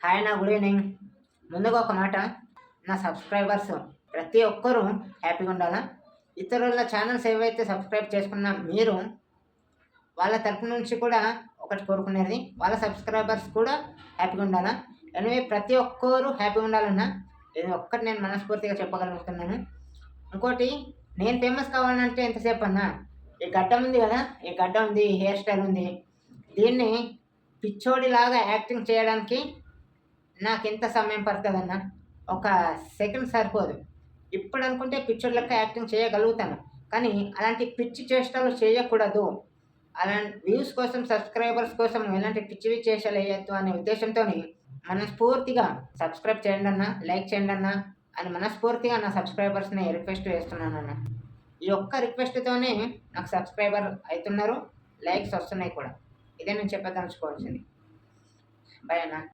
Hi అన్న, good evening. ముందుగా ఒక మాట, నా సబ్స్క్రైబర్స్ ప్రతి ఒక్కరూ హ్యాపీగా ఉండాలా. ఇతరుల ఛానల్స్ ఏవైతే సబ్స్క్రైబ్ చేసుకున్నా మీరు వాళ్ళ తరపు నుంచి కూడా ఒకటి కోరుకునేది, వాళ్ళ సబ్స్క్రైబర్స్ కూడా హ్యాపీగా ఉండాలా. ఎనివే ప్రతి ఒక్కరు హ్యాపీగా ఉండాలన్నా, ఇది ఒక్కటి నేను మనస్ఫూర్తిగా చెప్పగలుగుతున్నాను. ఇంకోటి, నేను ఫేమస్ కావాలంటే ఎంతసేపు అన్నా, ఈ గడ్డం ఉంది కదా, ఈ గడ్డం ఉంది, ఈ హెయిర్ స్టైల్ ఉంది, దీన్ని పిచ్చోడిలాగా యాక్టింగ్ చేయడానికి నాకెంత సమయం పడుతుందన్న? ఒక సెకండ్ సరిపోదు. ఇప్పుడు అనుకుంటే పిచ్చోడి లెక్క యాక్టింగ్ చేయగలుగుతాను. కానీ అలాంటి పిచ్చి చేష్టలు చేయకూడదు. అలాంటి వ్యూస్ కోసం, సబ్స్క్రైబర్స్ కోసం ఎలాంటి పిచ్చివి చేష్టలు వేయొద్దు అనే ఉద్దేశంతోని మనస్ఫూర్తిగా సబ్స్క్రైబ్ చేయండన్నా, లైక్ చేయండన్నా అని మనస్ఫూర్తిగా నా సబ్స్క్రైబర్స్‌ని రిక్వెస్ట్ చేస్తున్నానన్న. ఈ ఒక్క రిక్వెస్ట్‌తోనే నాకు సబ్స్క్రైబర్ అయితున్నారు, లైక్స్ వస్తున్నాయి కూడా. ఇదే నేను చెప్పదలుచుకోవాల్సింది. బాయ్ అన్న.